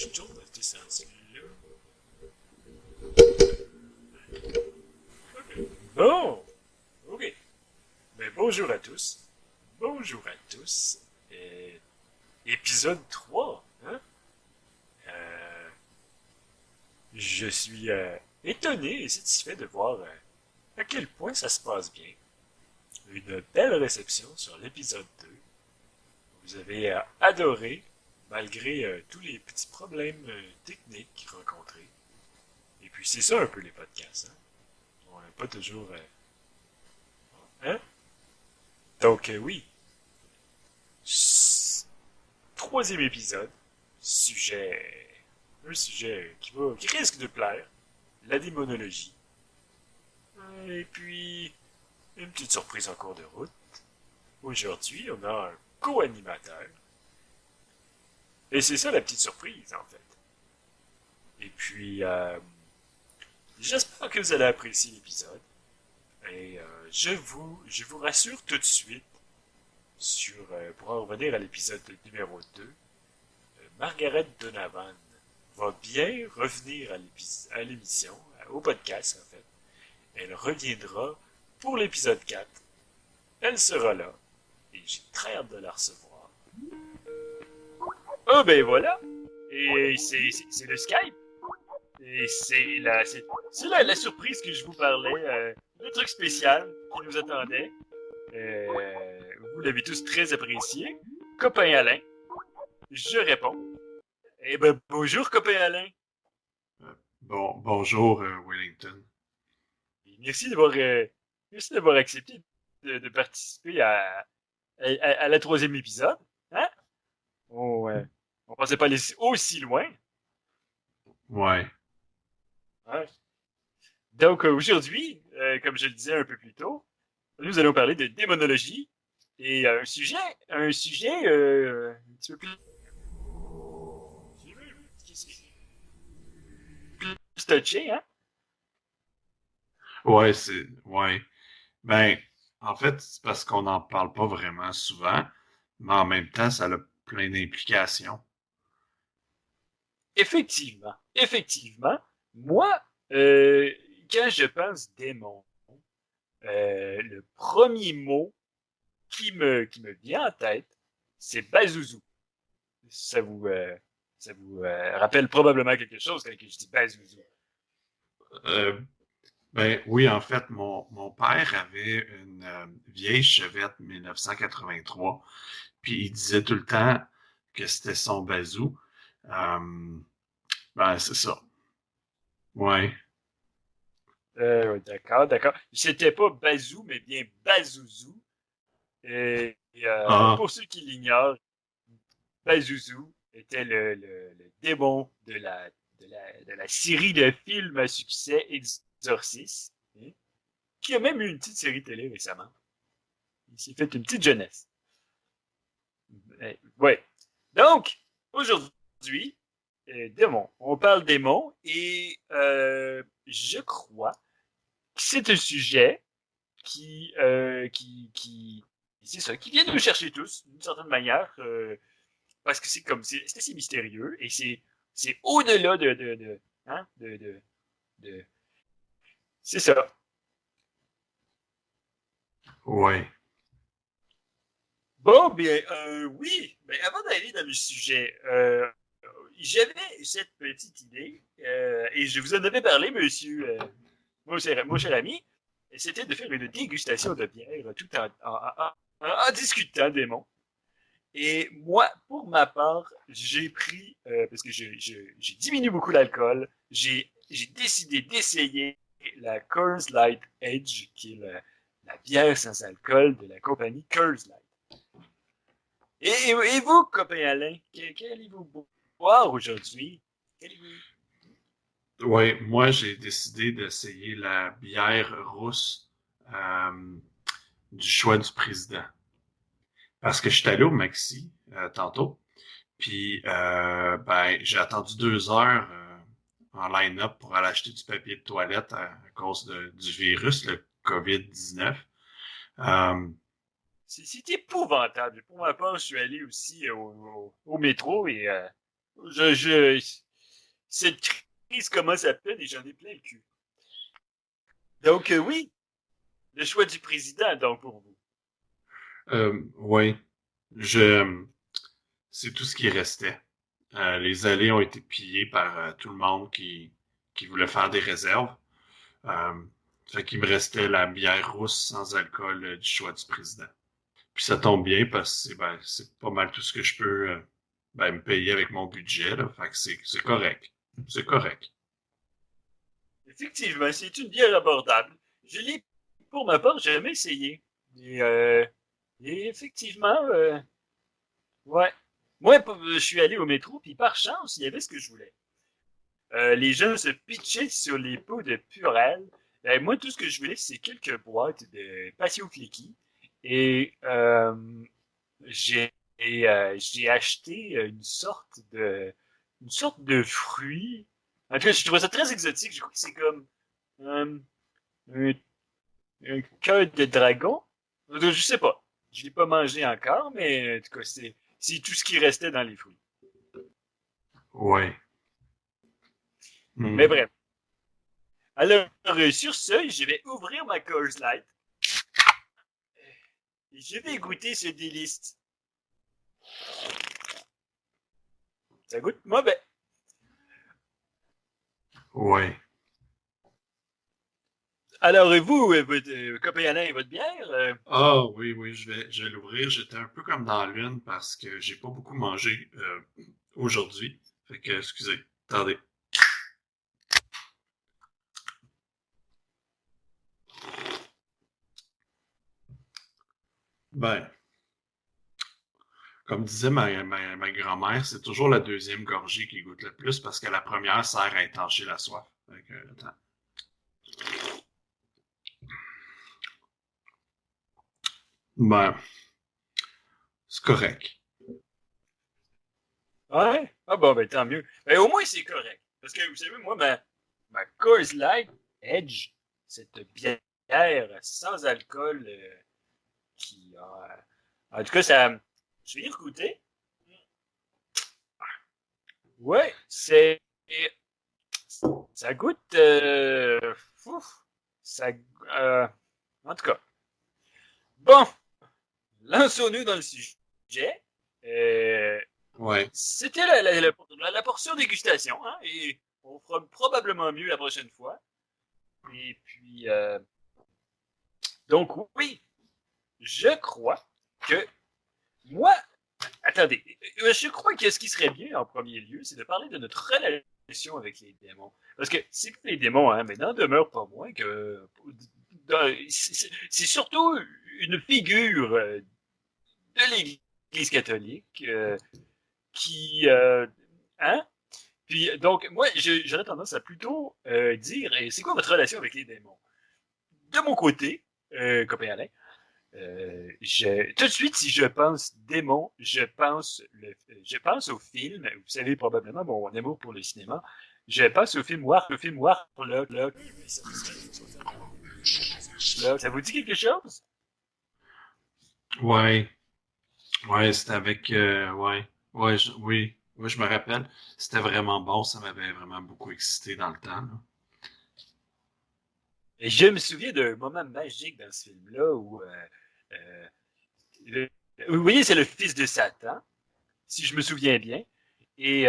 je tourne à ce sens-là. Bon, ok. Ben, bonjour à tous. Bonjour à tous. Épisode 3, hein? Euh, je suis étonné et satisfait de voir à quel point ça se passe bien. Une belle réception sur l'épisode 2. Vous avez adoré, malgré tous les petits problèmes techniques rencontrés. Et puis c'est ça un peu les podcasts, hein? On n'est pas toujours... hein? Donc oui, troisième épisode, sujet... Un sujet qui risque de plaire, la démonologie. Et puis, une petite surprise en cours de route. Aujourd'hui, on a un co-animateur. Et c'est ça la petite surprise, en fait. Et puis, j'espère que vous allez apprécier l'épisode. Et je vous rassure tout de suite pour en revenir à l'épisode numéro 2, Margaret Donovan va bien revenir à l'émission, au podcast en fait. Elle reviendra pour l'épisode 4. Elle sera là. Et j'ai très hâte de la recevoir. Oh ben voilà. Et c'est le Skype. Et c'est la surprise que je vous parlais. Le truc spécial qui nous attendait. Vous l'avez tous très apprécié. Copain Alain. Je réponds. Eh ben bonjour copain Alain. Bonjour, Wellington. Et merci d'avoir accepté de participer à la troisième épisode. Hein? On pensait pas aller aussi loin. Ouais. Hein? Donc aujourd'hui, comme je le disais un peu plus tôt, nous allons parler de démonologie et un sujet un petit peu plus touché, hein? Ouais. Ben, en fait, c'est parce qu'on n'en parle pas vraiment souvent, mais en même temps, ça a plein d'implications. Effectivement, moi, euh, quand je pense démon, le premier mot qui me vient en tête, c'est Bazouzou. Ça vous, euh, ça vous rappelle probablement quelque chose quand je dis Bazouzou. Euh, ben oui, en fait, mon père avait une vieille Chevette 1983, puis il disait tout le temps que c'était son bazou. Euh, ben, c'est ça. Ouais. Ouais, d'accord. C'était pas Bazou, mais bien Bazouzou. Ah, Pour ceux qui l'ignorent, Pazuzu était le démon de la série de films à succès Exorcist, hein, qui a même eu une petite série télé récemment. Il s'est fait une petite jeunesse. Ouais. Donc, aujourd'hui, démon. On parle démon et je crois que c'est un sujet qui c'est ça, qui vient nous chercher tous, d'une certaine manière. Parce que c'est assez mystérieux et c'est au-delà hein, de c'est ça. ouais. Bon, bien, oui, mais avant d'aller dans le sujet, j'avais cette petite idée, et je vous en avais parlé, monsieur, mon cher ami, et c'était de faire une dégustation de bière tout en discutant des monts. Et moi, pour ma part, j'ai pris, parce que j'ai diminué beaucoup l'alcool, j'ai décidé d'essayer la Coors Light Edge, qui est la bière sans alcool de la compagnie Coors Light. Et vous, copain Alain, qu'allez-vous boire aujourd'hui? Qu'allez-vous... Ouais, moi, j'ai décidé d'essayer la bière rousse du choix du président. Parce que je suis allé au Maxi tantôt, puis ben, j'ai attendu 2 heures en line-up pour aller acheter du papier de toilette à cause du virus, le COVID-19. Euh, C'est épouvantable. Pour ma part, je suis allé aussi au métro et Cette crise commence à peine et j'en ai plein le cul. Donc, oui, le choix du président, donc, pour vous. Oui, je, c'est tout ce qui restait. Les allées ont été pillées par tout le monde qui voulait faire des réserves. Euh, Fait qu'il me restait la bière rousse sans alcool du choix du président. Puis ça tombe bien parce que c'est pas mal tout ce que je peux me payer avec mon budget, là. Fait que c'est correct. C'est correct. Effectivement, c'est une bière abordable. Je l'ai, pour ma part, jamais essayé. Et, et effectivement, ouais. Moi, je suis allé au métro, puis par chance, il y avait ce que je voulais. Les gens se pitchaient sur les pots de Purel. Moi, tout ce que je voulais, c'est quelques boîtes de Patio Clicky. Et j'ai j'ai acheté une sorte de fruit. En tout cas, je trouve ça très exotique. Je crois que c'est comme euh, un, un cœur de dragon. Je sais pas. Je l'ai pas mangé encore, mais en tout cas, c'est tout ce qui restait dans les fruits. Ouais. Mais Hmm. bref. Alors, sur ce, je vais ouvrir ma Coors Light et je vais goûter ce délice. Ça goûte mauvais. Ouais. Alors, vous, votre copain Alain et votre bière, Ah oui, oui, je vais l'ouvrir. J'étais un peu comme dans l'une parce que j'ai pas beaucoup mangé aujourd'hui. Fait que, excusez. Attendez. Ben, comme disait ma grand-mère, c'est toujours la deuxième gorgée qui goûte le plus parce que la première sert à étancher la soif. Fait que, attends. Ben, c'est correct. ouais? Ah bon, ben tant mieux. Ben, au moins, c'est correct. Parce que, vous savez, moi, ma Coors Light Edge, cette bière sans alcool qui a... En tout cas, ça... Je vais y goûter. Ouais, c'est... Ça goûte... ouf, ça... euh, en tout cas. Bon, lançons-nous dans le sujet. Euh, Ouais. C'était la portion dégustation, hein, et on fera probablement mieux la prochaine fois. Et puis, donc oui, je crois que moi, attendez, je crois que ce qui serait bien en premier lieu, c'est de parler de notre relation avec les démons. Parce que c'est pas les démons, hein, mais n'en demeure pas moins que c'est surtout une figure de l'Église catholique qui, hein, puis, donc, moi, j'aurais tendance à plutôt dire, c'est quoi votre relation avec les démons? De mon côté, copain Alain, tout de suite, si je pense démon, je pense au film, vous savez probablement mon amour pour le cinéma, je pense au film Warlock. Ça vous dit quelque chose? Ouais. Ouais, c'était avec... ouais. Oui. Oui, je me rappelle. C'était vraiment bon. Ça m'avait vraiment beaucoup excité dans le temps, là. Et je me souviens d'un moment magique dans ce film-là où, euh, vous voyez, c'est le fils de Satan, si je me souviens bien. Et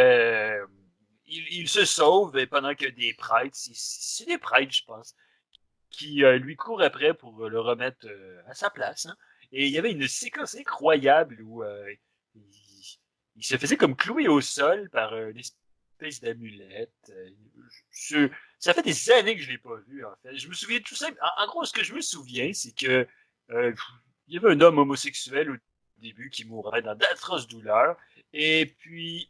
il se sauve pendant que des prêtres, c'est des prêtres, je pense, qui lui courent après pour le remettre à sa place. Hein. Et il y avait une séquence incroyable où il, il se faisait comme clouer au sol par une espèce d'amulette. Je, ça fait des années que je l'ai pas vu, en fait. Je me souviens tout simple. En gros, ce que je me souviens, c'est que euh, il y avait un homme homosexuel au début qui mourait dans d'atroces douleurs. Et puis,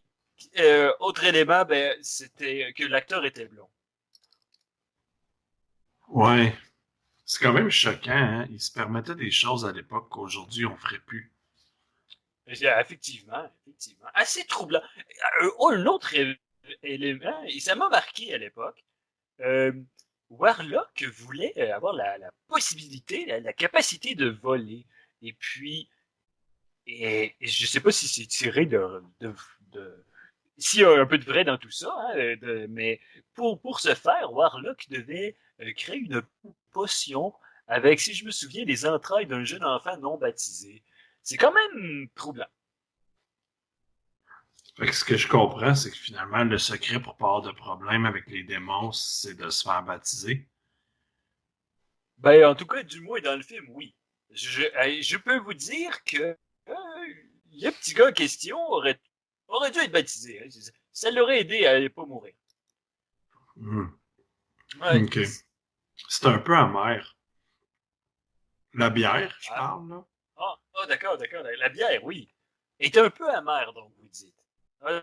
autre élément, ben, c'était que l'acteur était blond. Ouais. C'est quand même choquant, hein? Ils se permettaient des choses à l'époque qu'aujourd'hui on ferait plus. Effectivement, effectivement. Assez troublant. Un autre élément, et ça m'a marqué à l'époque, euh, Warlock voulait avoir la possibilité, la capacité de voler. Et puis, et je sais pas si c'est tiré de s'il y a un peu de vrai dans tout ça, hein, mais pour ce faire, Warlock devait créer une potion avec, si je me souviens, les entrailles d'un jeune enfant non baptisé. C'est quand même troublant. Fait que ce que je comprends, c'est que finalement, le secret pour pas avoir de problème avec les démons, c'est de se faire baptiser. Ben, en tout cas, du moins dans le film, oui. Je peux vous dire que le petit gars en question aurait dû être baptisé. Hein. Ça l'aurait aidé à ne pas mourir. Hmm. Ouais. OK. C'est un peu amer. La bière, je Ah, parle, là. d'accord, d'accord. La bière, oui, est un peu amère, donc vous dites. Ah,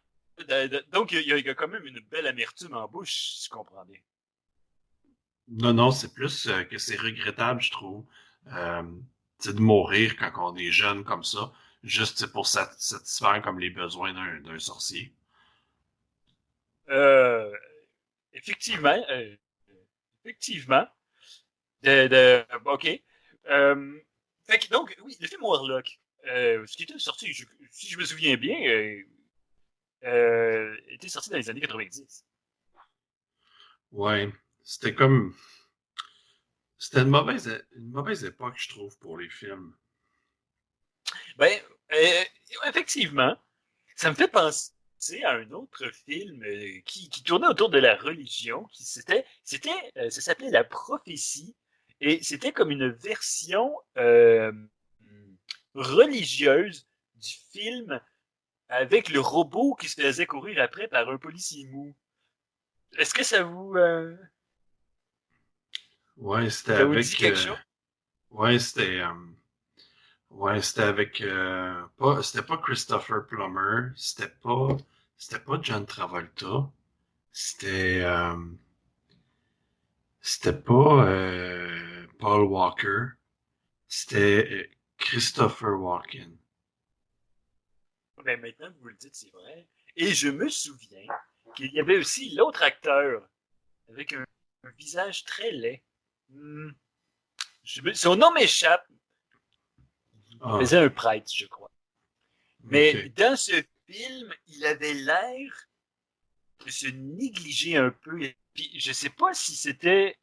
donc il y a quand même une belle amertume en bouche, si je comprends bien. Non, non, c'est plus que c'est regrettable, je trouve. Euh, de mourir quand on est jeune comme ça, juste pour satisfaire comme les besoins d'un sorcier. Euh, effectivement, effectivement. OK. Fait que donc, oui, le film Warlock, ce qui était sorti, si je me souviens bien, était sorti dans les années 90. Ouais, c'était comme... C'était une mauvaise époque, je trouve, pour les films. Ben, euh, effectivement, ça me fait penser à un autre film qui tournait autour de la religion, ça s'appelait La Prophétie, et c'était comme une version religieuse du film avec le robot qui se faisait courir après par un policier mou. Est-ce que Ouais, c'était ça vous dit avec... quelque chose? ouais, c'était... ouais, c'était avec... pas, c'était pas Christopher Plummer, c'était pas John Travolta, c'était... c'était pas Paul Walker, c'était Christopher Walken. Ben maintenant que vous le dites, c'est vrai. Et je me souviens qu'il y avait aussi l'autre acteur avec un visage très laid. Hmm, son nom m'échappe. Il Ah, faisait un prêtre, je crois. Mais ok. dans ce film, il avait l'air de se négliger un peu. Et puis, je sais pas si c'était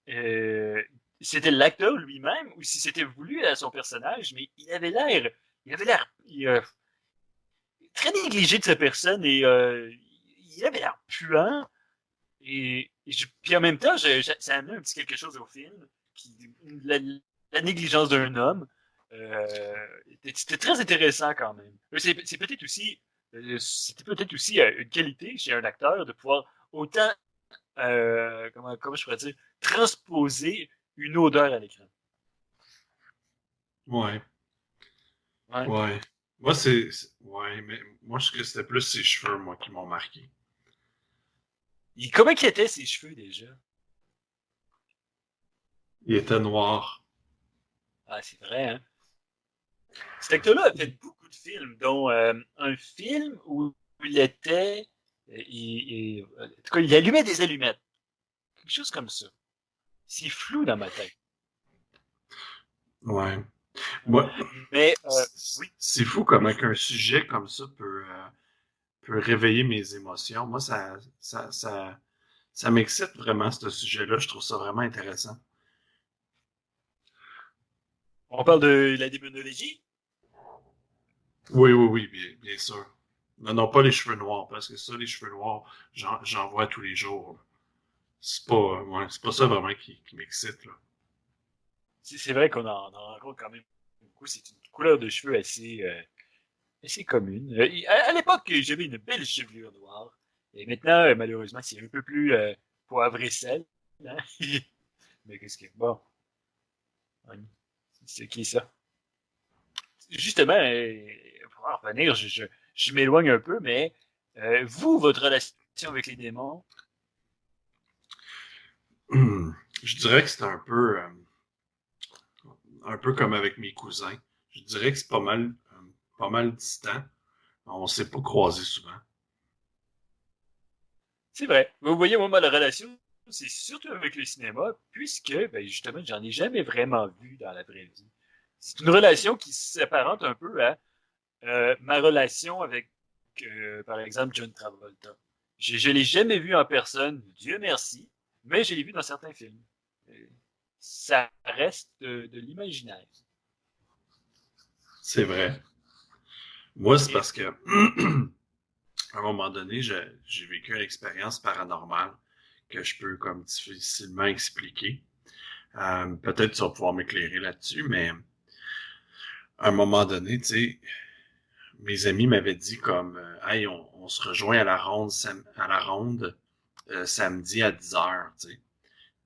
l'acteur lui-même ou si c'était voulu à son personnage, mais il avait l'air très négligé de sa personne et il avait l'air puant. Puis en même temps, ça amenait un petit quelque chose au film, qui, la, la négligence d'un homme. C'était très intéressant quand même. C'est peut-être aussi, c'était peut-être aussi une qualité chez un acteur de pouvoir autant, comment je pourrais dire, transposer une odeur à l'écran. Ouais, Ouais. ouais. Moi, ouais, mais moi, je que c'était plus ses cheveux, moi, qui m'ont marqué. Comment qu'il était ses cheveux déjà? Il était noir. Ah, c'est vrai, hein? Cet acteur-là a fait beaucoup de films, dont un film où il était. En tout cas, il allumait des allumettes. Quelque chose comme ça. C'est flou dans ma tête. Ouais. Ouais. Moi, Mais oui, c'est fou comment qu'un sujet comme ça peut réveiller mes émotions. Moi, ça m'excite vraiment, ce sujet-là. Je trouve ça vraiment intéressant. on parle de la démonologie. Oui, oui, oui, bien sûr. Mais non, pas les cheveux noirs, parce que ça, les cheveux noirs, j'en vois tous les jours. Ouais, c'est pas ça vraiment qui m'excite, là. C'est vrai qu'on en rencontre quand même beaucoup. C'est une couleur de cheveux assez commune. À l'époque, j'avais une belle chevelure noire. Et maintenant, malheureusement, c'est un peu plus poivre et sel. Hein? Mais qu'est-ce que... Bon, c'est qui ça? Justement, pour en revenir, je m'éloigne un peu, mais vous, votre relation avec les démons, Je dirais que c'est un peu comme avec mes cousins. Je dirais que c'est pas mal distant. On s'est pas croisés souvent. c'est vrai. Vous voyez, moi, la relation, c'est surtout avec le cinéma, puisque, ben, justement, j'en ai jamais vraiment vu dans la vraie vie. C'est une relation qui s'apparente un peu à ma relation avec que, par exemple, John Travolta. Je l'ai jamais vu en personne, Dieu merci, mais je l'ai vu dans certains films. Ça reste de l'imaginaire. C'est vrai. Moi, c'est Et parce que, à un moment donné, j'ai vécu une expérience paranormale que je peux comme difficilement expliquer. Peut-être tu vas pouvoir m'éclairer là-dessus, mais à un moment donné, tu sais, mes amis m'avaient dit comme, hey, on se rejoint à la ronde, samedi à 10 heures, tu sais.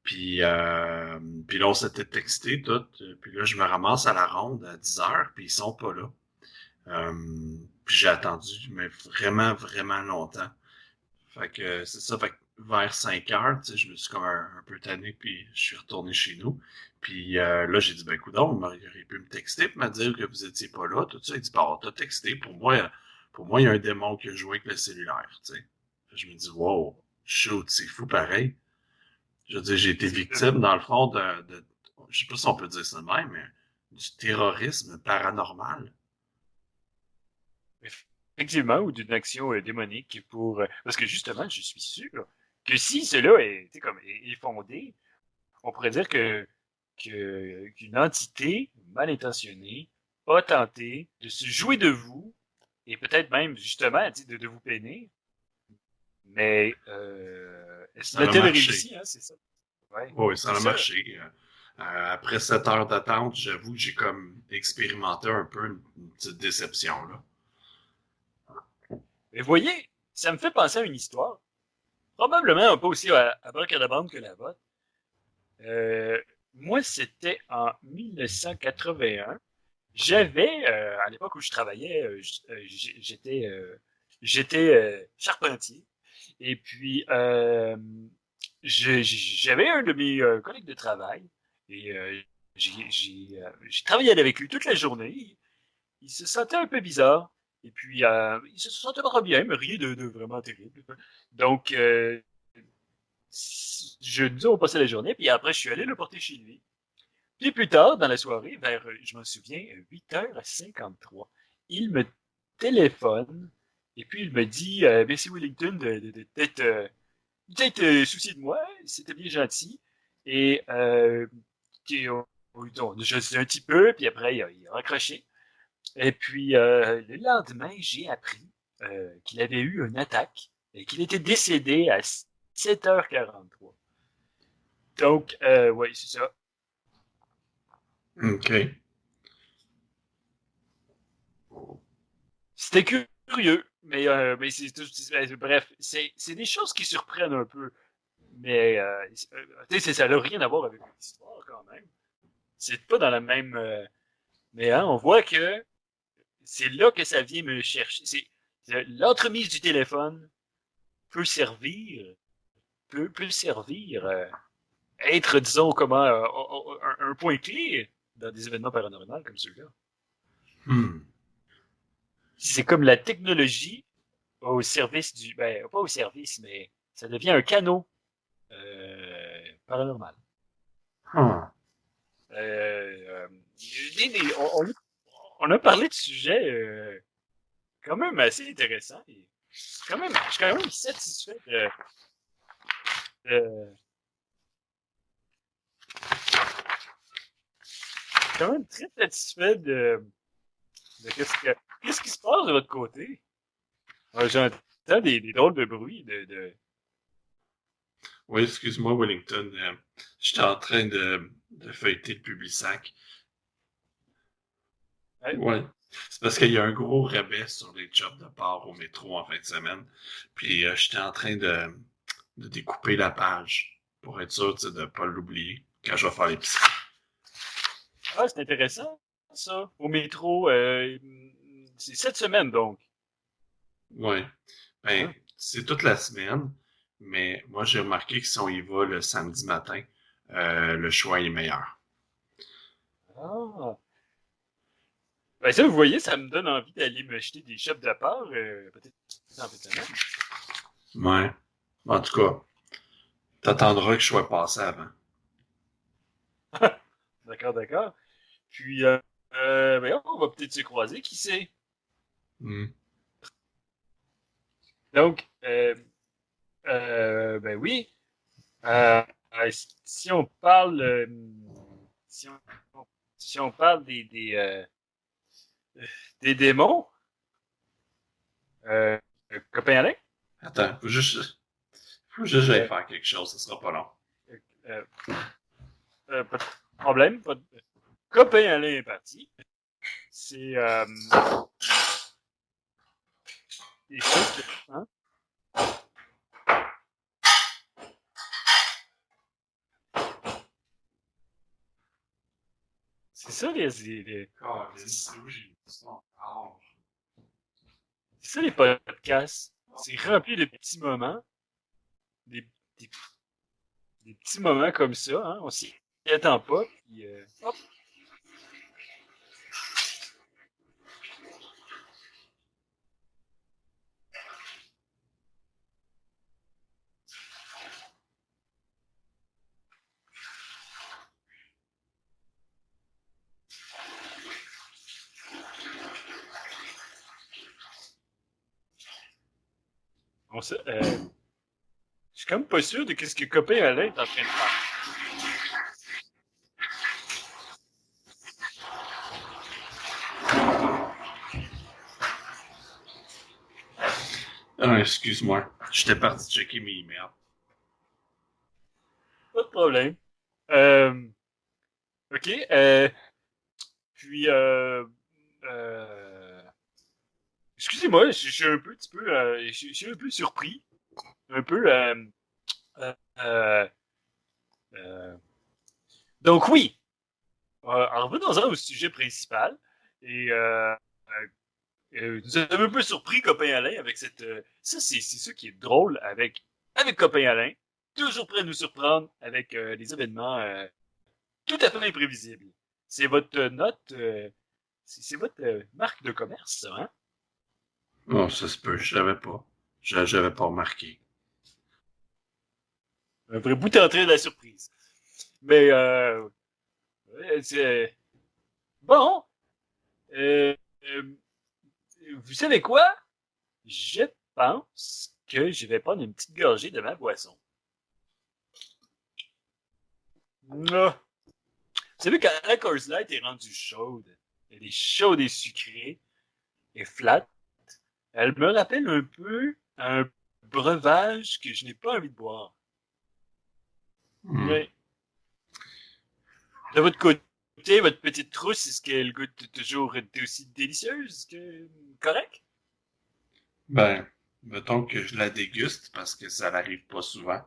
Puis là, on s'était texté tout. Puis là, je me ramasse à la ronde à 10 heures, puis ils sont pas là. Puis j'ai attendu, mais vraiment, vraiment longtemps. Fait que c'est ça, fait que vers 5 heures, tu sais, je me suis comme un peu tanné, puis je suis retourné chez nous. Puis là, j'ai dit, ben coudonc, il aurait pu me texter pour me dire que vous étiez pas là, tout ça. Il dit, bah, on t'a texté. Pour moi, il y a un démon qui a joué avec le cellulaire, tu sais. Je me dis, wow, shoot, c'est fou pareil. Je veux dire, j'ai été victime, dans le fond, je sais pas si on peut dire ça de même, mais du terrorisme paranormal. effectivement, ou d'une action démonique pour... parce que justement, je suis sûr que si cela est fondé, on pourrait dire qu'une entité mal intentionnée a tenté de se jouer de vous et peut-être même justement de vous peiner. Mais Ça a l'a-t-elle marché. réussi, hein, c'est ça? Ouais, Oui, ça c'est a ça. marché. Après 7 heures d'attente, j'avoue que j'ai comme expérimenté un peu une petite déception, là. Mais voyez, ça me fait penser à une histoire. Probablement un peu aussi à Bracadabande que la vôtre. Euh, Moi, c'était en 1981. J'avais, à l'époque où je travaillais, j'étais charpentier. Et puis, j'avais un de mes collègues de travail. Et j'ai travaillé avec lui toute la journée. Il se sentait un peu bizarre. Et puis, il se sentait pas très bien, mais rien de vraiment terrible. Donc, nous avons passé la journée. Puis après, je suis allé le porter chez lui. Puis plus tard, dans la soirée, vers, je m'en souviens, 8h53, il me téléphone et puis il me dit, merci Wellington d'être soucié de moi, c'était bien gentil. Et on a jasé un petit peu, puis après il a raccroché. Et puis le lendemain, j'ai appris qu'il avait eu une attaque et qu'il était décédé à 7h43. Donc, oui, c'est ça. OK. C'était curieux, mais bref, c'est des choses qui surprennent un peu. Mais tu sais, ça n'a rien à voir avec l'histoire quand même. C'est pas dans la même. Mais hein, on voit que c'est là que ça vient me chercher. L'entremise du téléphone peut servir, peut servir être, disons, comment un point clé dans des événements paranormaux comme celui-là. Hmm. C'est comme la technologie au service pas au service, mais ça devient un canot paranormal. Ah. On a parlé de sujets quand même assez intéressants. Et je suis quand même satisfait de quand même très satisfait de qu'est-ce qui se passe de votre côté. J'entends des drôles de bruit Oui, excuse-moi, Wellington. J'étais en train de feuilleter le Publisac. ouais, Ouais. C'est parce qu'il y a un gros rabais sur les jobs de part au métro en fin de semaine. Puis j'étais en train de découper la page pour être sûr, tu sais, de ne pas l'oublier quand je vais faire l'épicerie. ah, c'est intéressant ça. Au métro, c'est cette semaine donc. Ouais. Ben, Hein? c'est toute la semaine, mais moi j'ai remarqué que si on y va le samedi matin, le choix est meilleur. Ah. Ben ça, vous voyez, ça me donne envie d'aller me jeter des chefs de part, peut-être en fin de semaine. Ouais. En tout cas, t'attendras que je sois passé avant. D'accord, d'accord. Puis, ben, on va peut-être se croiser, qui sait? Hmm. Donc, ben oui. Euh, si on parle, si on, si on parle des démons, euh, copain Alain, Attends, faut juste que j'aille euh, faire quelque chose, ça sera pas long. euh, pas de problème, pas de... Copain Alain est parti. C'est des choses que, hein? C'est ça c'est ça les podcasts. C'est rempli de petits moments, des, des, des petits moments comme ça, hein? On s'y attend pas, puis hop. Je suis comme pas sûr de ce que copain Alain est en train de faire. Ah, excuse-moi, j'étais parti checker mes emails. Pas de problème. Euh, ok. Puis, euh, excusez-moi, je suis un petit peu, je suis un peu surpris, un peu. Euh, euh, euh, donc oui, en revenons-en au sujet principal. Et nous avons un peu surpris Copain Alain avec cette. Ça, c'est ça qui est drôle avec Copain Alain, toujours prêt à nous surprendre avec des événements tout à fait imprévisibles. C'est votre note, c'est votre marque de commerce, ça, hein? Oh, ça se peut, je savais pas. J'avais pas remarqué. Un vrai bout en train de la surprise. Mais c'est bon. Euh, euh, vous savez quoi? Je pense que je vais prendre une petite gorgée de ma boisson. Ah. Vous savez, quand la Coors Light est rendue chaude, elle est chaude et sucrée et flat, elle me rappelle un peu un breuvage que je n'ai pas envie de boire. Hmm. Mais de votre côté, votre petite trousse, est-ce qu'elle goûte toujours aussi délicieuse que correct? Ben, mettons que je la déguste parce que ça n'arrive pas souvent.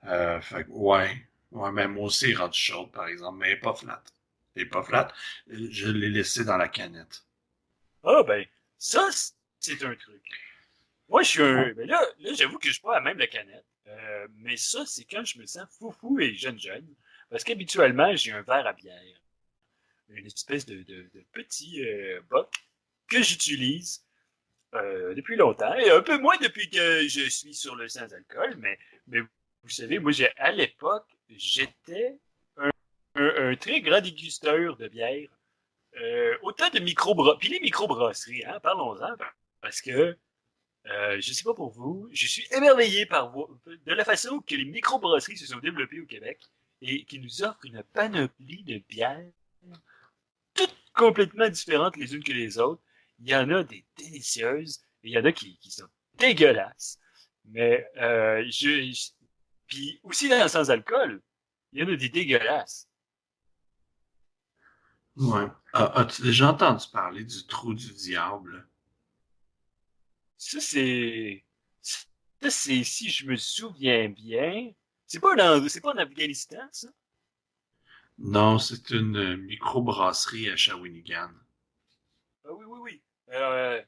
Fait que, ouais. Ouais, mais moi aussi, elle est rendue chaude, par exemple, mais elle est pas flat. Elle est pas flat. Je l'ai laissée dans la canette. Ah ben, ça, c'est un truc. Moi, je suis un... Ben là j'avoue que je bois à même la canette. Mais ça, c'est quand je me sens foufou et jeune. Parce qu'habituellement, j'ai un verre à bière. Une espèce de petit boc que j'utilise depuis longtemps. Et un peu moins depuis que je suis sur le sans-alcool. Mais vous savez, moi, à l'époque, j'étais un très grand dégusteur de bière. Autant de micro-brasseries. Puis les micro-brasseries, hein, parlons-en. Parce que je sais pas pour vous, je suis émerveillé de la façon que les microbrasseries se sont développées au Québec et qui nous offrent une panoplie de bières, toutes complètement différentes les unes que les autres. Il y en a des délicieuses et il y en a qui sont dégueulasses. Mais puis aussi dans le sans-alcool, il y en a des dégueulasses. Ouais. As-tu déjà entendu parler du trou du diable? Ça c'est ça c'est si je me souviens bien, c'est pas en Afghanistan ça. Non, c'est une microbrasserie à Shawinigan. Ah oui, oui, oui. Euh,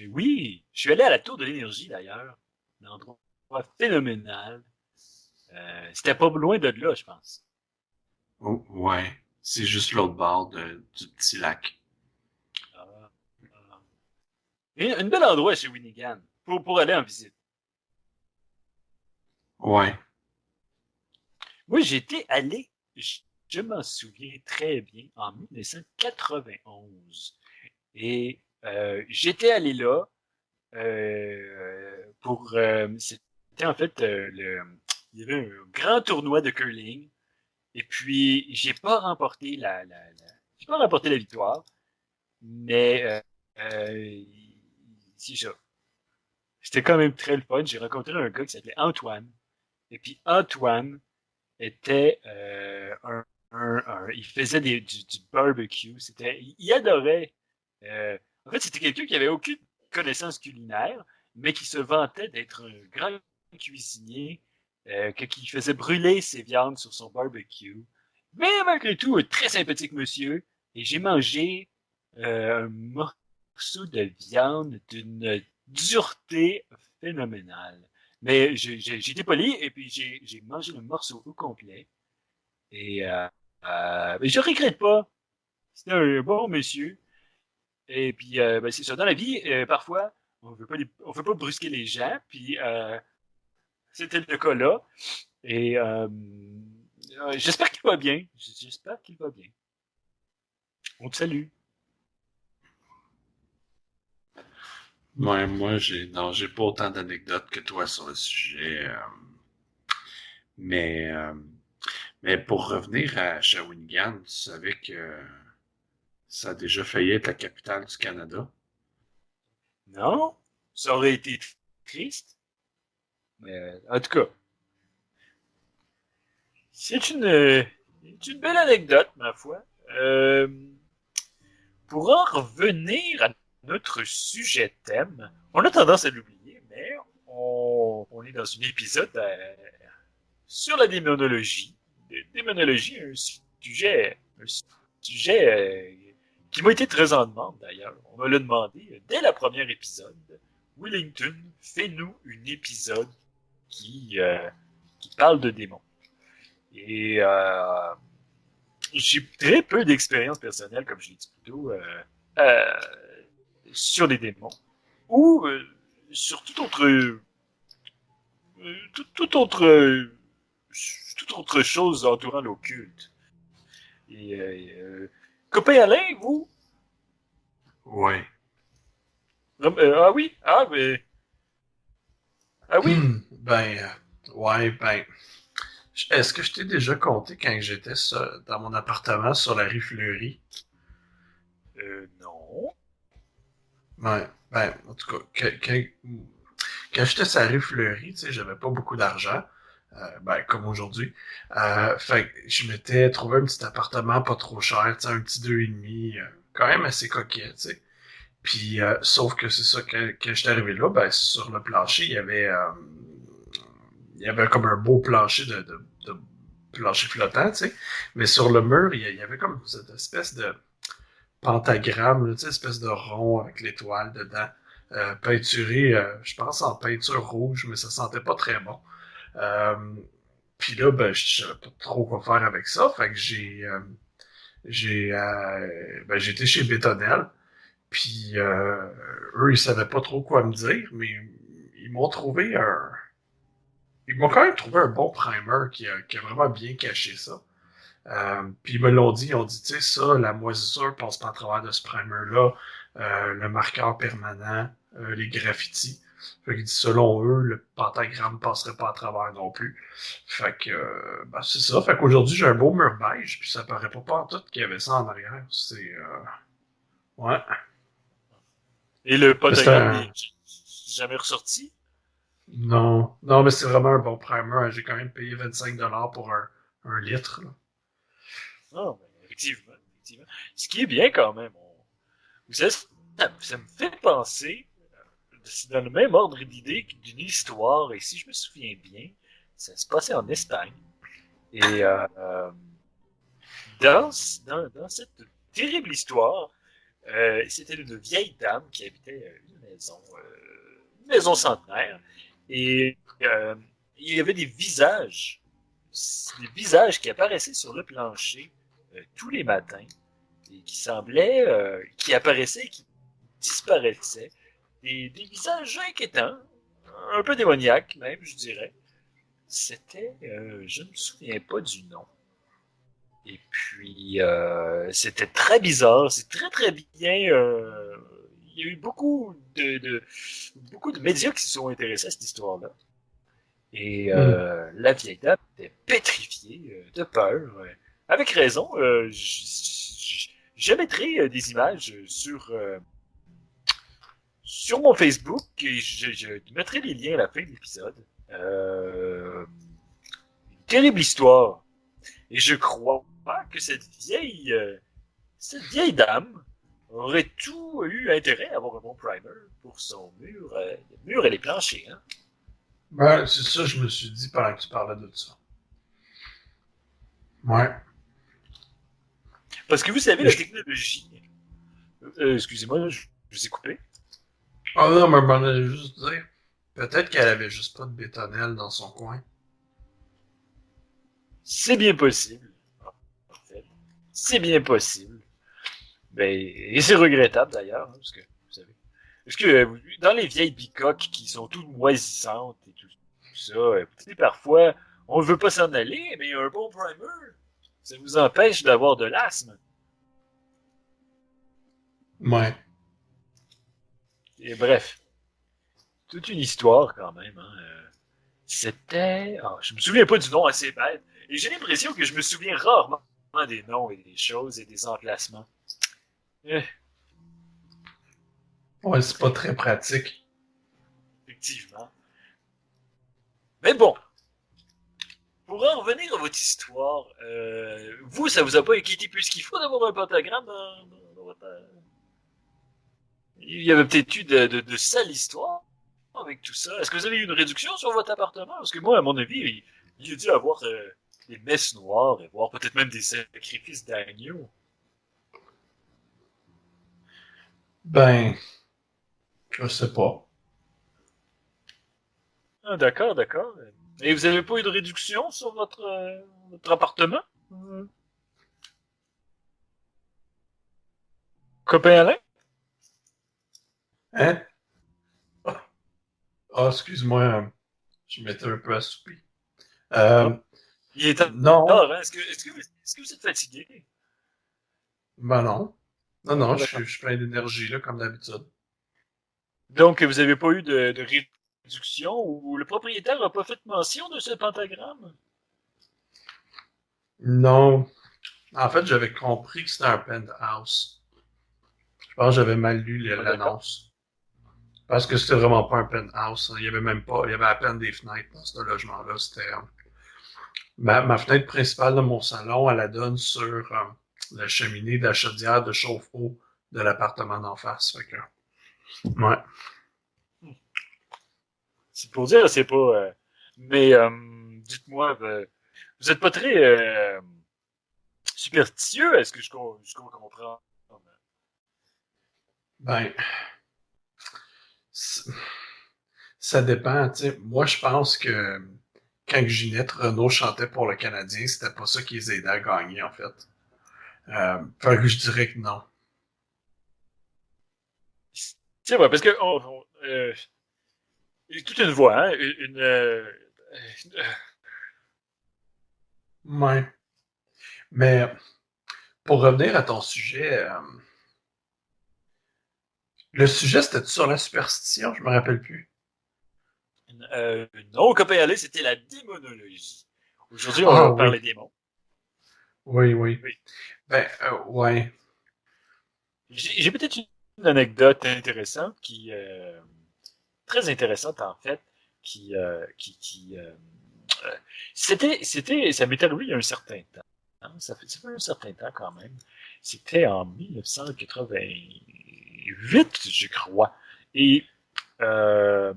oui, je suis allé à la Tour de l'Énergie d'ailleurs. Un endroit phénoménal. C'était pas loin de là, je pense. Oh, ouais. C'est juste l'autre bord du petit lac. Ah, ah. Et un bel endroit chez Winnigan pour aller en visite. Ouais. Moi, j'étais allé, je m'en souviens très bien, en 1991. Et j'étais allé là C'était en fait il y avait un grand tournoi de curling. Et puis, j'ai pas remporté la victoire, mais euh, c'est ça. C'était quand même très le fun. J'ai rencontré un gars qui s'appelait Antoine. Et puis Antoine était il faisait du barbecue. Il adorait. En fait, c'était quelqu'un qui avait aucune connaissance culinaire, mais qui se vantait d'être un grand cuisinier, qui faisait brûler ses viandes sur son barbecue. Mais malgré tout, un très sympathique monsieur. Et j'ai mangé un morceau de viande d'une dureté phénoménale. Mais j'ai été poli et puis j'ai mangé le morceau au complet. Et mais je regrette pas. C'était un bon monsieur. Et puis ben, c'est ça. Dans la vie, parfois, on veut pas brusquer les gens. Puis c'était le cas là. Et j'espère qu'il va bien. J'espère qu'il va bien. On te salue. Ouais, moi, j'ai pas autant d'anecdotes que toi sur le sujet. Mais, euh, mais pour revenir à Shawinigan, tu savais que ça a déjà failli être la capitale du Canada. Non? Ça aurait été triste. Mais en tout cas, c'est une belle anecdote, ma foi. Pour en revenir à notre sujet thème, on a tendance à l'oublier, mais on est dans un épisode sur la démonologie. Démonologie, un sujet qui m'a été très en demande d'ailleurs. On me l'a demandé dès la première épisode. Willington, fais-nous un épisode qui parle de démons. Et j'ai très peu d'expérience personnelle, comme je l'ai dit plus tôt, euh, sur les démons. Ou sur toute autre, toute autre chose entourant l'occulte. Et copain Alain, vous? Ouais. Ah oui? Ah oui? Ouais, ben, est-ce que je t'ai déjà conté quand j'étais dans mon appartement sur la rue Fleury? Non. Ouais, ben, en tout cas, quand j'étais sur la rue Fleury, tu sais, j'avais pas beaucoup d'argent, ben, comme aujourd'hui. Fait que je m'étais trouvé un petit appartement pas trop cher, tu sais, un petit 2,5, quand même assez coquet, tu sais. Puis, sauf que c'est ça, quand j'étais arrivé là, ben, sur le plancher, il y avait comme un beau plancher de plancher flottant, tu sais. Mais sur le mur, il y avait comme cette espèce de pentagramme, là, tu sais, espèce de rond avec l'étoile dedans, peinturé, je pense en peinture rouge, mais ça sentait pas très bon. Euh, Puis là, ben, je savais pas trop quoi faire avec ça, fait que j'ai été chez Bétonel, puis eux, ils savaient pas trop quoi me dire, mais ils m'ont trouvé un, ils m'ont quand même trouvé un bon primer qui a vraiment bien caché ça. Puis ils me l'ont dit, ils ont dit, tu sais, ça, la moisissure passe pas à travers de ce primer-là, le marqueur permanent, les graffitis. Fait qu'ils disent, selon eux, le pentagramme passerait pas à travers non plus. Fait que, ben, c'est ça. Fait qu'aujourd'hui, j'ai un beau mur beige, puis ça paraît pas en tout qu'il y avait ça en arrière. Ouais. Et le Mais c'est pentagramme n'est un, jamais ressorti? non. Non, mais c'est vraiment un bon primer. J'ai quand même payé 25$ pour un litre, là. Ah, ben, effectivement, effectivement. Ce qui est bien quand même. Vous savez, ça me fait penser, c'est dans le même ordre d'idée d'une histoire, et si je me souviens bien, ça se passait en Espagne. Et dans cette terrible histoire, c'était une vieille dame qui habitait une maison centenaire, et il y avait des visages qui apparaissaient sur le plancher tous les matins, et qui apparaissaient et qui disparaissaient. Des visages inquiétants, un peu démoniaques même, je dirais. Je ne me souviens pas du nom. Et puis, c'était très bizarre, c'est très très bien. y a eu beaucoup de médias qui se sont intéressés à cette histoire-là. Et la vieille dame était pétrifiée de peur. Avec raison, je mettrai des images sur mon Facebook et je mettrai les liens à la fin de l'épisode. Une terrible histoire. Et je crois que cette vieille dame aurait tout eu intérêt à avoir un bon primer pour son mur, le mur et les planchers. Hein? Ben, c'est ça, je me suis dit pendant que tu parlais de ça. Ouais. Parce que vous savez, la technologie... excusez-moi, je vous ai coupé. Ah non, mais je m'en allais juste dire, peut-être qu'elle avait juste pas de bétonnelle dans son coin. C'est bien possible. En fait. C'est bien possible. Ben, et c'est regrettable d'ailleurs, hein, parce que, vous savez. Parce que dans les vieilles bicoques qui sont toutes moisissantes et tout ça, parfois, on ne veut pas s'en aller, mais un bon primer, ça vous empêche d'avoir de l'asthme. Ouais. Et bref, toute une histoire quand même. Hein. C'était... Oh, je me souviens pas du nom assez bête. Et j'ai l'impression que je me souviens rarement des noms et des choses et des emplacements. Ouais, c'est pas très pratique. Effectivement. Mais bon, pour en revenir à votre histoire, vous, ça vous a pas inquiété plus qu'il faut d'avoir un pentagramme dans votre... Il y avait peut-être eu de sales histoires avec tout ça. Est-ce que vous avez eu une réduction sur votre appartement? Parce que moi, à mon avis, il a dû avoir des messes noires et voire peut-être même des sacrifices d'agneaux. Ben, je sais pas. Ah, d'accord, d'accord. Et vous avez pas eu de réduction sur votre appartement? Copain Alain? Hein? Ah, excuse-moi, je m'étais un peu assoupi. Non. Il est tard, Non, hein? Est-ce que vous êtes fatigué? ben non. Non, non, Ah, d'accord. je suis plein d'énergie, là, comme d'habitude. Donc, vous avez pas eu de réduction ou le propriétaire a pas fait mention de ce pentagramme? Non. En fait, j'avais compris que c'était un penthouse. Je pense que j'avais mal lu Ah, d'accord. l'annonce. Parce que c'était vraiment pas un penthouse. Hein. Il y avait même pas, il y avait à peine des fenêtres dans ce logement-là. C'était ma fenêtre principale de mon salon, elle la donne sur la cheminée de la chaudière de chauffe-eau de l'appartement d'en face. Fait que, ouais. C'est pour dire, c'est pas... mais dites-moi, vous êtes pas très superstitieux, est-ce que je comprends? Ben, c- ça dépend. Tu sais, moi, je pense que quand Ginette Renault chantait pour le Canadien, c'était pas ça qui les aidait à gagner, en fait. Fait que je dirais que non. C'est vrai, parce que toute une voix, hein, une- Ouais. Mais pour revenir à ton sujet, le sujet c'était sur la superstition, je me rappelle plus. non, copain Alain, c'était la démonologie. Aujourd'hui, on Ah va parler oui, des démons. oui, oui. Oui. Ben, ouais. J'ai peut-être une anecdote intéressante très intéressante en fait, euh, ça m'est arrivé il y a un certain temps. Hein, ça fait un certain temps quand même. C'était en 1988, je crois. Et euh,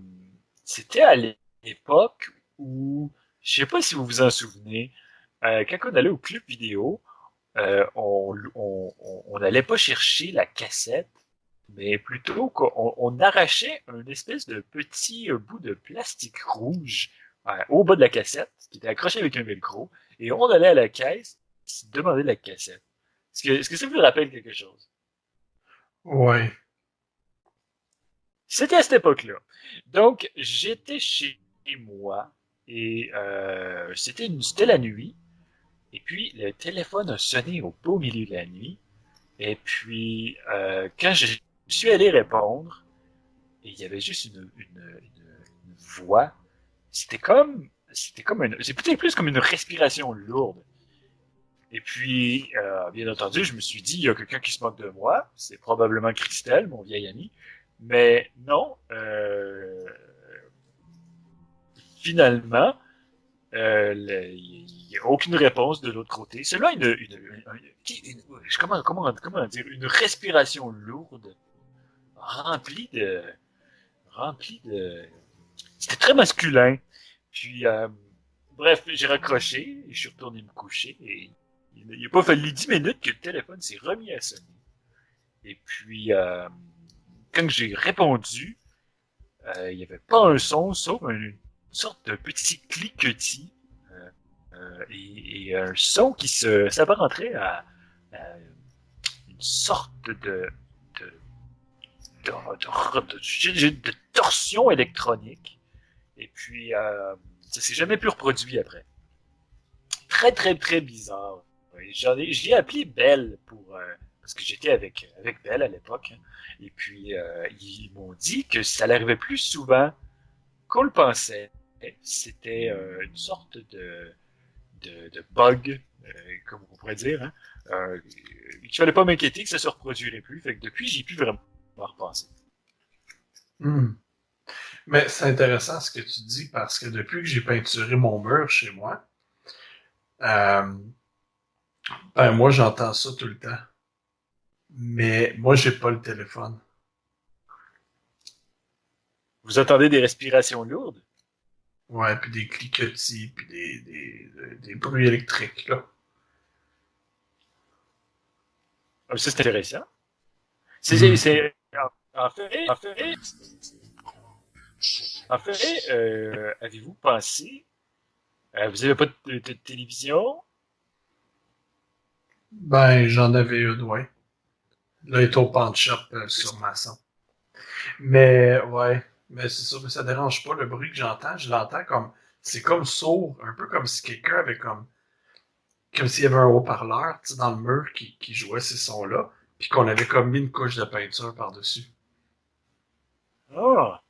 c'était à l'époque où, je sais pas si vous vous en souvenez, quand on allait au club vidéo, on n'allait pas chercher la cassette, mais plutôt qu'on arrachait un espèce de petit bout de plastique rouge au bas de la cassette, qui était accroché avec un velcro, et on allait à la caisse demander la cassette. Est-ce que ça vous rappelle quelque chose? Ouais. C'était à cette époque-là. Donc, j'étais chez moi, et c'était la nuit, et puis le téléphone a sonné au beau milieu de la nuit, et puis quand suis allé répondre et il y avait juste une voix. C'est peut-être plus comme une respiration lourde. Et puis, bien entendu, je me suis dit, il y a quelqu'un qui se moque de moi. C'est probablement Christelle, mon vieil ami. Mais non, finalement, il n'y a aucune réponse de l'autre côté. Seulement comment dire, une respiration lourde, remplie de, remplie de, c'était très masculin. Puis, bref, j'ai raccroché, et je suis retourné me coucher, et il n'a pas fallu 10 minutes que le téléphone s'est remis à sonner. Et puis, quand j'ai répondu, il n'y avait pas un son, sauf une sorte de petit cliquetis, et un son qui s'apparenterait à une sorte de, de torsion électronique. Et puis, ça s'est jamais plus reproduit après. Très, très, très bizarre. J'ai appelé Belle parce que j'étais avec Belle à l'époque. Hein. Et puis, ils m'ont dit que ça l'arrivait plus souvent qu'on le pensait. C'était une sorte de bug, comme on pourrait dire. Hein. Il fallait pas m'inquiéter que ça se reproduirait plus. Fait que depuis, j'ai pu vraiment repenser. Mais c'est intéressant ce que tu dis parce que depuis que j'ai peinturé mon mur chez moi, euh, ben moi j'entends ça tout le temps. Mais moi j'ai pas le téléphone. Vous entendez des respirations lourdes? Ouais, puis des cliquetis, puis des bruits électriques, là. Ah, ça, c'est intéressant. Mm. En fait, avez-vous pensé, vous avez pas de télévision? Ben, j'en avais une, ouais. Là, il est au pawn shop sur Masson. Mais, ouais. Mais c'est sûr que ça dérange pas le bruit que j'entends. Je l'entends comme, c'est comme sourd. Un peu comme si quelqu'un avait comme s'il y avait un haut-parleur, tu sais, dans le mur qui jouait ces sons-là. Puis qu'on avait comme mis une couche de peinture par-dessus. Ah!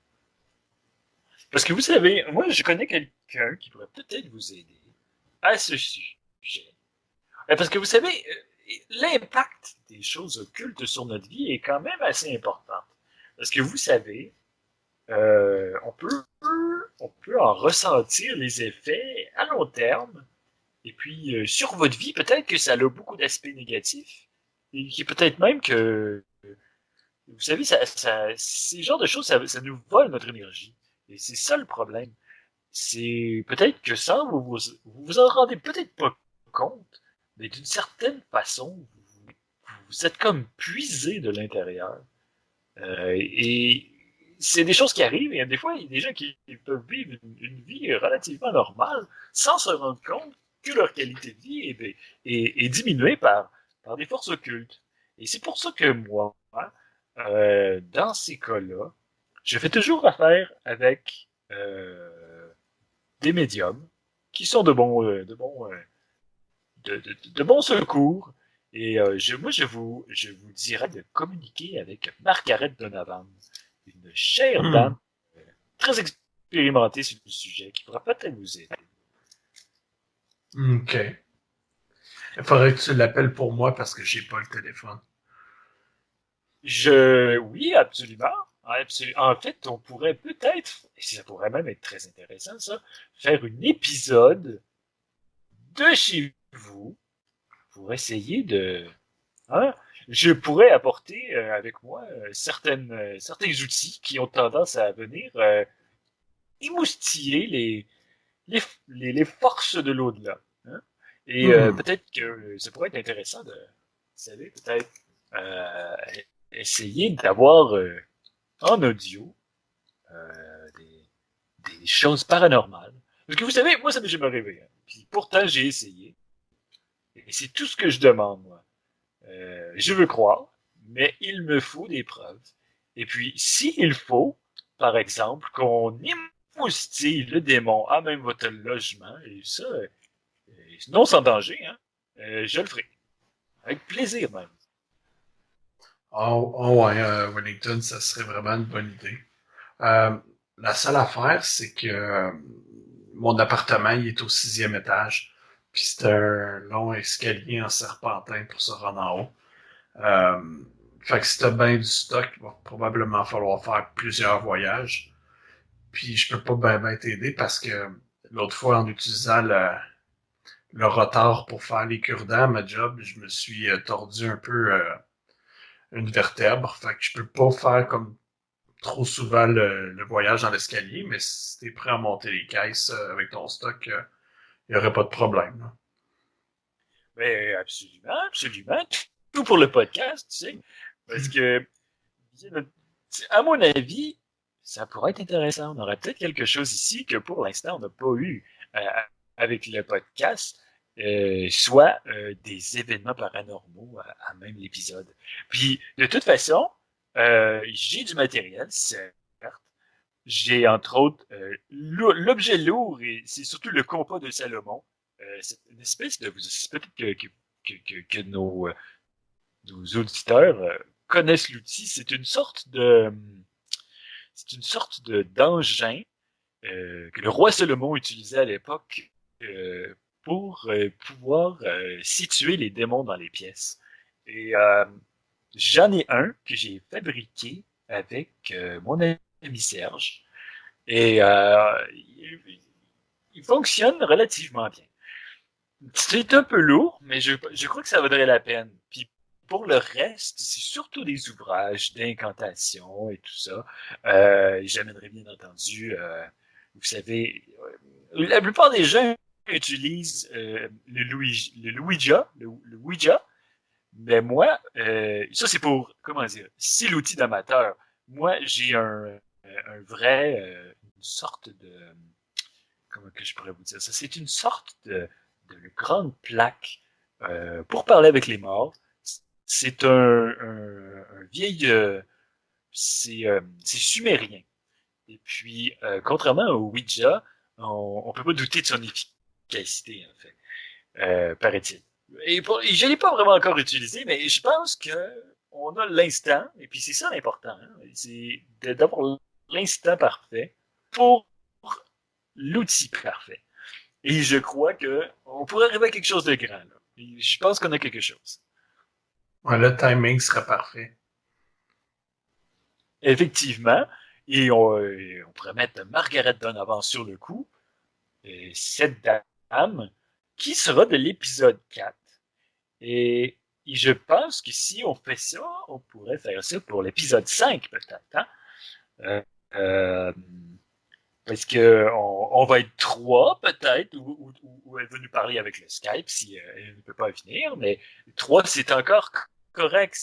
Parce que vous savez, moi, je connais quelqu'un qui pourrait peut-être vous aider à ce sujet. Parce que vous savez, l'impact des choses occultes sur notre vie est quand même assez important. Parce que vous savez, on peut en ressentir les effets à long terme. Et puis, sur votre vie, peut-être que ça a beaucoup d'aspects négatifs. Et qui peut-être même que, vous savez, ces genres de choses, ça nous vole notre énergie. Et c'est ça le problème. C'est peut-être que ça, vous en rendez peut-être pas compte, mais d'une certaine façon, vous êtes comme puisé de l'intérieur. Et c'est des choses qui arrivent, et des fois, il y a des gens qui peuvent vivre une vie relativement normale sans se rendre compte que leur qualité de vie est diminuée par des forces occultes. Et c'est pour ça que moi, dans ces cas-là, je fais toujours affaire avec des médiums qui sont de bons secours. Et moi, je vous dirais de communiquer avec Margaret Donovan, une chère Hmm. dame très expérimentée sur le sujet qui pourra peut-être vous aider. OK. Il faudrait que tu l'appelles pour moi parce que j'ai pas le téléphone. Oui, absolument. En fait, on pourrait peut-être, et ça pourrait même être très intéressant, ça, faire un épisode de chez vous pour essayer de, hein, je pourrais apporter avec moi certains outils qui ont tendance à venir émoustiller les forces de l'au-delà. Hein. Et Hmm. peut-être que ça pourrait être intéressant de, vous savez, peut-être euh, essayer d'avoir en audio des choses paranormales. Parce que vous savez, moi, ça m'est jamais arrivé. Hein. Puis pourtant, j'ai essayé. Et c'est tout ce que je demande, moi. Je veux croire, mais il me faut des preuves. Et puis, s'il faut, par exemple, qu'on émoustille le démon à même votre logement, et ça, non sans danger, hein, je le ferai. Avec plaisir même. Ouais, Wellington, ça serait vraiment une bonne idée. Euh, la seule affaire, c'est que mon appartement, il est au 6e étage. Puis c'est un long escalier en serpentin pour se rendre en haut. Euh, fait que si t'as bien du stock, il va probablement falloir faire plusieurs voyages. Puis je peux pas ben t'aider parce que l'autre fois, en utilisant le rotor pour faire les cure-dents à ma job, je me suis tordu un peu une vertèbre. Fait que je peux pas faire comme trop souvent le voyage dans l'escalier, mais si t'es prêt à monter les caisses avec ton stock, il y aurait pas de problème. Là. Ben, absolument, absolument. Tout pour le podcast, tu sais. Parce que, à mon avis, ça pourrait être intéressant. On aurait peut-être quelque chose ici que pour l'instant, on n'a pas eu avec le podcast. Soit des événements paranormaux à même l'épisode. Puis, de toute façon, j'ai du matériel, certes. J'ai entre autres l'objet lourd, et c'est surtout le compas de Salomon. C'est une espèce de... Peut-être que nos auditeurs connaissent l'outil. C'est une sorte de d'engin que le roi Salomon utilisait à l'époque pour pouvoir situer les démons dans les pièces. Et j'en ai un que j'ai fabriqué avec mon ami Serge. Et il fonctionne relativement bien. C'est un peu lourd, mais je crois que ça vaudrait la peine. Puis pour le reste, c'est surtout des ouvrages d'incantation et tout ça. J'amènerais bien entendu, vous savez, la plupart des gens utilisent le Ouija, mais moi, ça c'est pour, comment dire, c'est l'outil d'amateur. Moi, j'ai un vrai, une sorte de, comment que je pourrais vous dire ça? C'est une sorte de grande plaque pour parler avec les morts. C'est un vieil, c'est sumérien. Et puis, contrairement au Ouija, on peut pas douter de son efficacité, en fait, paraît-il. Et je l'ai pas vraiment encore utilisé, mais je pense que on a l'instant, et puis c'est ça l'important, hein, c'est d'avoir l'instant parfait pour l'outil parfait. Et je crois que on pourrait arriver à quelque chose de grand. Là. Et je pense qu'on a quelque chose. Ouais, le timing serait parfait. Effectivement. Et on pourrait mettre Margaret Donovan sur le coup. Et cette dame qui sera de l'épisode 4. Et, et je pense que si on fait ça, on pourrait faire ça pour l'épisode 5 peut-être. Hein? Euh, euh, Parce que on va être trois, peut-être, ou elle va nous parler avec le Skype si elle ne peut pas venir, mais trois, c'est encore correct.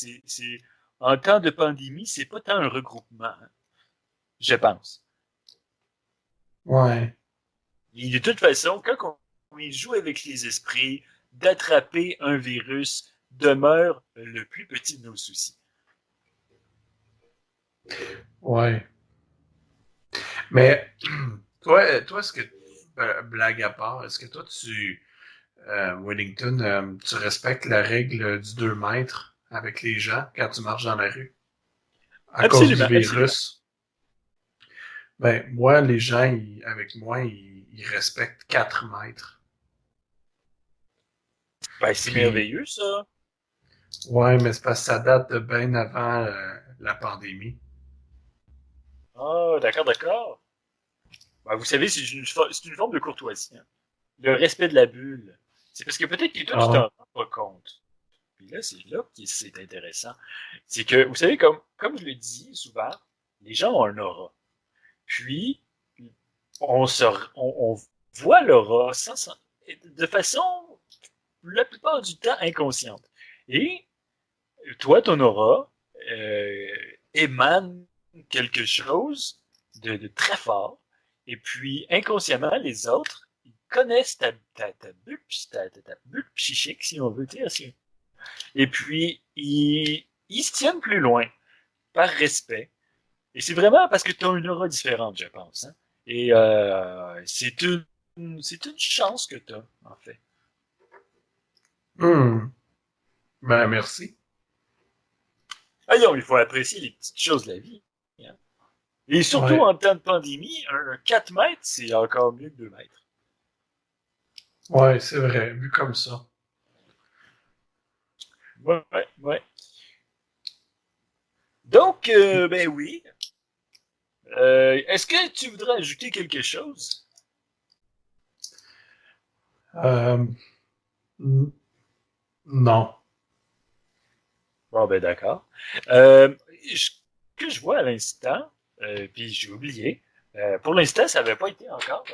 En temps de pandémie, c'est pas tant un regroupement, hein, je pense. Ouais. Et de toute façon, quand on joue avec les esprits, d'attraper un virus demeure le plus petit de nos soucis. Ouais. Mais toi, est-ce que blague à part, est-ce que toi Wellington, tu respectes la règle du 2 mètres avec les gens quand tu marches dans la rue? À cause du Absolument, absolument. virus? Ben, moi, les gens, avec moi, ils respectent 4 mètres. Ben, c'est Puis, merveilleux, ça. ouais, mais c'est parce que ça date de bien avant la pandémie. Ah, d'accord, d'accord. Ben, vous savez, c'est une forme de courtoisie. Hein. Le respect de la bulle. C'est parce que peut-être que toi, tu t'en Ah, rends pas compte. Puis là, c'est là que c'est intéressant. C'est que, vous savez, comme je le dis souvent, les gens ont un aura. Puis, on voit l'aura de façon, la plupart du temps, inconsciente. Et toi, ton aura émane quelque chose de très fort. Et puis, inconsciemment, les autres, ils connaissent ta bulle psychique, si on veut dire. Et puis, ils se tiennent plus loin, par respect. Et c'est vraiment parce que tu as une aura différente, je pense. Hein? Et c'est une chance que tu as, en fait. hmm. Ben, merci. Ah non, il faut apprécier les petites choses de la vie. Hein. Et surtout Ouais. en temps de pandémie, un 4 mètres, c'est encore mieux que 2 mètres. Ouais, c'est vrai, vu comme ça. Ouais, ouais, ouais. Donc, ben oui. Est-ce que tu voudrais ajouter quelque chose? Euh, n- non. Bon, ben d'accord. Ce que je vois à l'instant, puis j'ai oublié, pour l'instant, ça n'avait pas été encore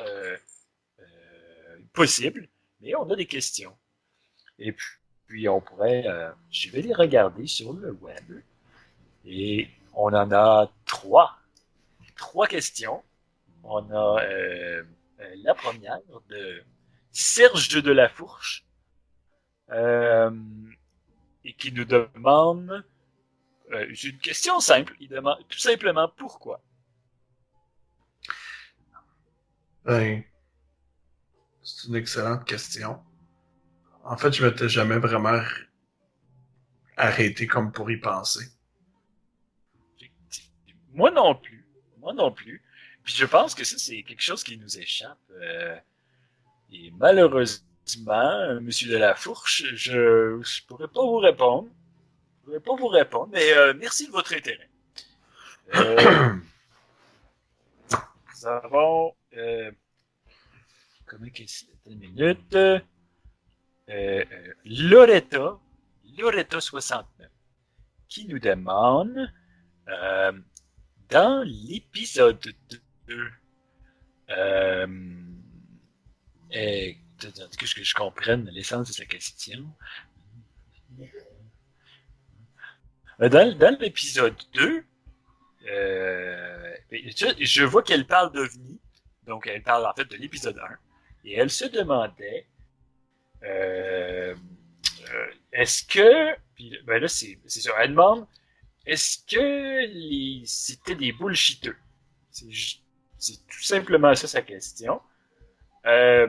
possible, mais on a des questions. Et puis on pourrait, je vais les regarder sur le web, et on en a trois questions. On a la première de Serge de la Fourche, euh, et qui nous demande, c'est une question simple, il demande tout simplement pourquoi. Ben, c'est une excellente question. En fait, je m'étais jamais vraiment arrêté comme pour y penser. Moi non plus. Moi non plus. Puis je pense que ça, c'est quelque chose qui nous échappe. Et malheureusement, Monsieur de la Fourche, je pourrais pas vous répondre. Je pourrais pas vous répondre, mais merci de votre intérêt. Nous avons, comment que c'est? Une minute. Loretta, Loretta 69, qui nous demande, euh, dans l'épisode 2, euh, que je comprenne l'essence de sa question. Dans l'épisode 2, je vois qu'elle parle d'OVNI, donc elle parle en fait de l'épisode 1, et elle se demandait euh, est-ce que, puis ben là c'est sûr, elle demande est-ce que c'était des bullshiteux? C'est, c'est tout simplement ça sa question. Euh,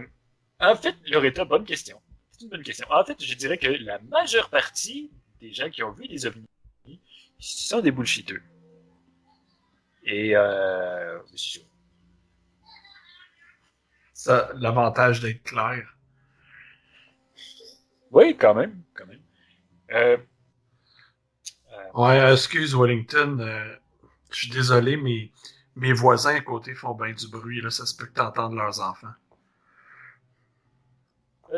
En fait, Loretta, bonne question. C'est une bonne question. En fait, je dirais que la majeure partie des gens qui ont vu des ovnis sont des bullshitters. Et c'est ça. Ça, l'avantage d'être clair. Oui, quand même, quand même. Euh, euh, Ouais, excuse Wellington, je suis désolé, mais mes voisins à côté font bien du bruit, là, ça se peut que t'entendes leurs enfants.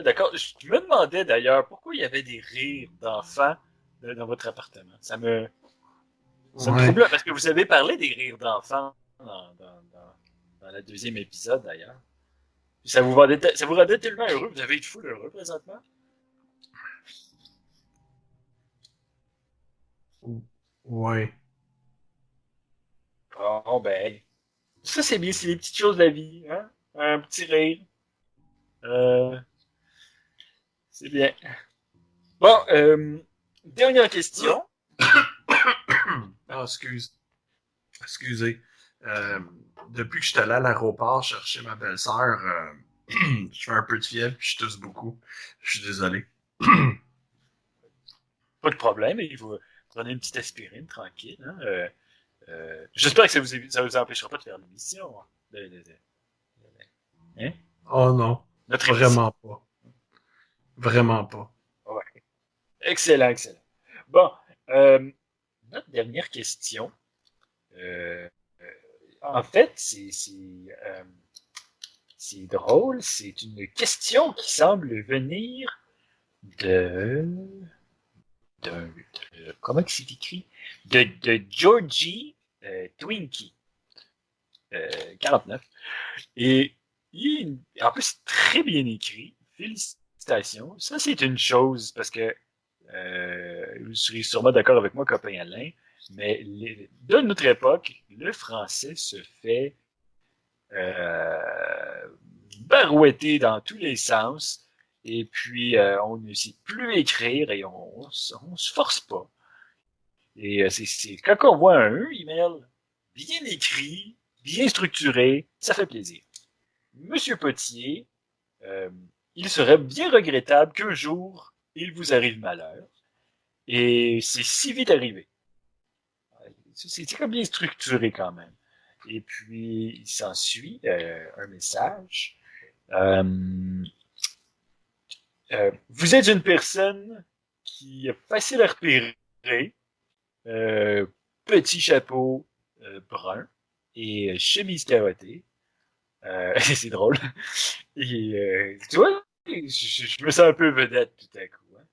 d'accord. Je me demandais d'ailleurs pourquoi il y avait des rires d'enfants dans votre appartement. Ça me Ouais. trouble parce que vous avez parlé des rires d'enfants dans le deuxième épisode d'ailleurs. Ça vous rendait tellement heureux, vous avez été fou heureux présentement. Ouais. Bon, ben, ça c'est bien, c'est les petites choses de la vie, hein? Un petit rire. Euh, c'est bien. Bon, dernière question. Ah, excusez. Euh, depuis que je suis allé à l'aéroport chercher ma belle-sœur, je fais un peu de fièvre puis je tousse beaucoup. Je suis désolé. Pas de problème, il faut prendre une petite aspirine tranquille. Hein? J'espère que ça vous empêchera pas de faire l'émission. Hein? Hein? Oh non, Notre émission. vraiment pas. Vraiment pas. Ouais. Excellent, excellent. Bon, euh, notre dernière question. Euh, En fait, c'est drôle. C'est une question qui semble venir de, comment c'est écrit? De Georgie Twinkie, 49. Et en plus, c'est très bien écrit. Félicitations. Ça, c'est une chose, parce que vous serez sûrement d'accord avec moi, copain Alain, mais de notre époque, le français se fait barouetter dans tous les sens. Et puis, on ne sait plus écrire et on se force pas. Et quand on voit un email bien écrit, bien structuré, ça fait plaisir. Monsieur Potier, euh, il serait bien regrettable qu'un jour, il vous arrive malheur. Et c'est si vite arrivé. c'est comme bien structuré quand même. Et puis, il s'ensuit un message. Euh, Vous êtes une personne qui est facile à repérer, euh, petit chapeau brun et chemise carottée. C'est drôle. Et tu vois, je me sens un peu vedette tout à coup. Hein.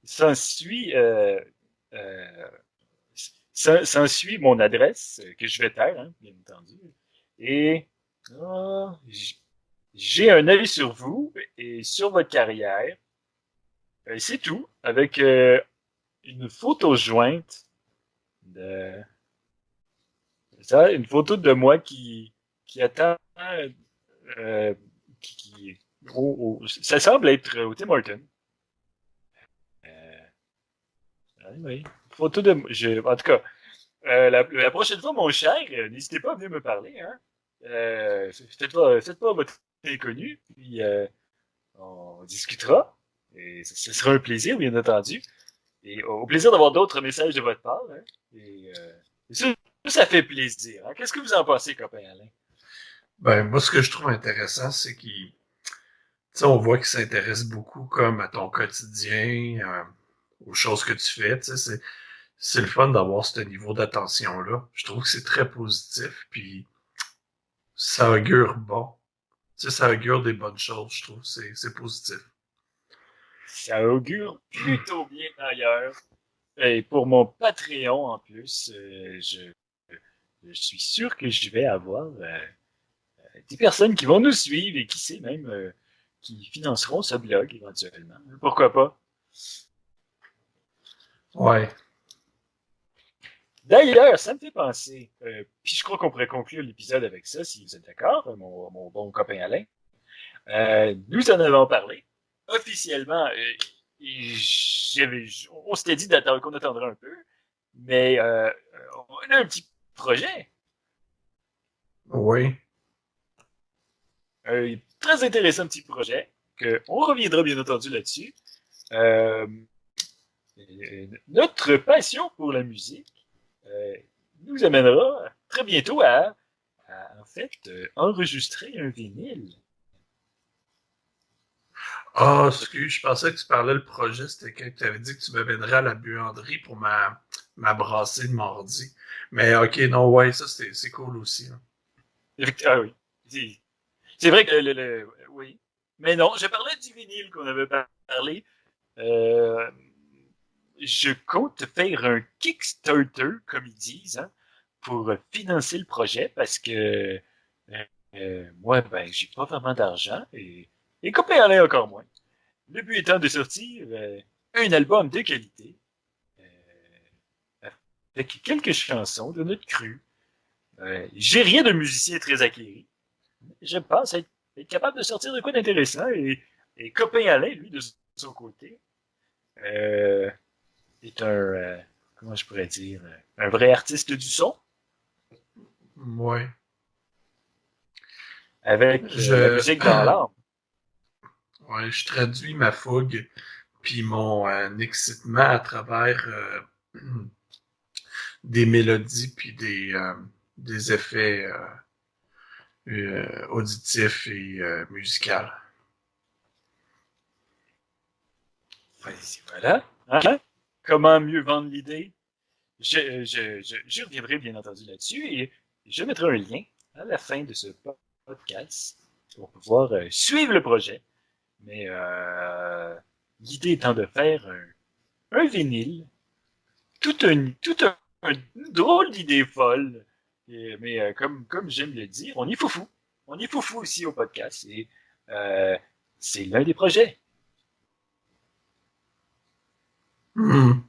S'ensuit euh, s'ensuit mon adresse que je vais taire, hein, bien entendu. Et ah, j'ai un œil sur vous et sur votre carrière. C'est tout, avec une photo jointe de ça, une photo de moi qui attend euh, qui ça semble être au Tim Hortons. Euh, oui. Photo de en tout cas, la prochaine fois, mon cher, n'hésitez pas à venir me parler, hein. Faites pas votre inconnu, puis on discutera. Et ce sera un plaisir, bien entendu. Et au plaisir d'avoir d'autres messages de votre part. Hein. Et ça fait plaisir. Hein. Qu'est-ce que vous en pensez, copain Alain? Ben, moi, ce que je trouve intéressant, c'est qu'il, tu sais, on voit qu'il s'intéresse beaucoup comme à ton quotidien, aux choses que tu fais, tu sais, c'est le fun d'avoir ce niveau d'attention-là. Je trouve que c'est très positif, puis ça augure bon. Tu sais, ça augure des bonnes choses, je trouve, c'est positif. Ça augure plutôt bien d'ailleurs. Et pour mon Patreon, en plus, je suis sûr que je vais avoir des personnes qui vont nous suivre et qui sait même qui financeront ce blog éventuellement. Pourquoi pas? Ouais. D'ailleurs, ça me fait penser, puis je crois qu'on pourrait conclure l'épisode avec ça, si vous êtes d'accord, mon bon copain Alain. Nous en avons parlé officiellement. On s'était dit d'attendre qu'on attendrait un peu, mais on a un petit projet, Oui. un très intéressant petit projet, que on reviendra bien entendu là-dessus. Euh, Notre passion pour la musique nous amènera très bientôt en fait, enregistrer un vinyle. Ah, excuse, je pensais que tu parlais le projet, c'était quand tu avais dit que tu me viendrais à la buanderie pour ma brassée de mardi. Mais ok, non, ouais, ça c'est cool aussi. Hein. Ah oui. C'est vrai que oui. Mais non, je parlais du vinyle qu'on avait parlé. Euh, je compte faire un Kickstarter, comme ils disent, hein, pour financer le projet parce que moi, ben, j'ai pas vraiment d'argent et copain en a encore moins. Le but étant de sortir un album de qualité avec quelques chansons de notre cru. J'ai rien de musicien très acquéri. Je pense être capable de sortir de quoi d'intéressant et copain Alain, lui, de son côté, euh, est comment je pourrais dire, un vrai artiste du son Ouais. avec la Je, musique dans l'âme. ouais, je traduis ma fougue puis mon excitement à travers des mélodies puis des effets auditifs et musicaux. Voilà. Hein? Comment mieux vendre l'idée? Je reviendrai bien entendu là-dessus et je mettrai un lien à la fin de ce podcast pour pouvoir suivre le projet. Mais l'idée étant de faire un vinyle, une drôle d'idée folle. Mais comme j'aime le dire, on est foufou. On est foufou aussi au podcast et euh, c'est l'un des projets. Hmm.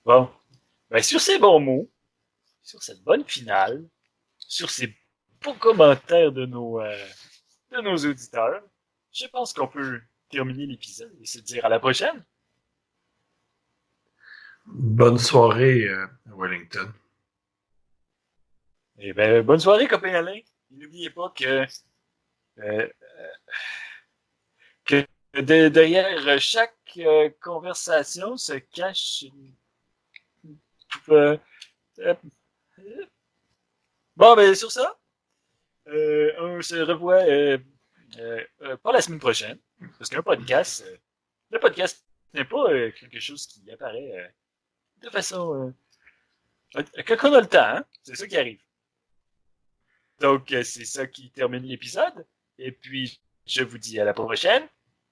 Bon, ben, sur ces bons mots, sur cette bonne finale, sur ces beaux commentaires de nos auditeurs, je pense qu'on peut terminer l'épisode et se dire à la prochaine. Bonne soirée, Wellington. Et ben, bonne soirée, copain Alain. Et n'oubliez pas euh, que derrière chaque conversation se cache une euh, bon, ben, sur ça, on se revoit pas la semaine prochaine. Parce qu'un podcast, le podcast n'est pas quelque chose qui apparaît de façon... quand on a le temps, hein? C'est ça qui arrive. Donc, c'est ça qui termine l'épisode. Et puis, je vous dis à la prochaine.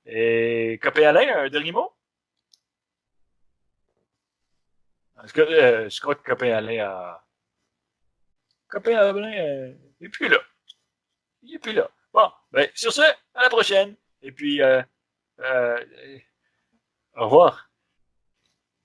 Et Copé Alain, un dernier mot? Parce que je crois que Copé Alain a... Copé Alain est plus là. Il est plus là. Bon, ben, sur ce, à la prochaine. Et puis, au revoir.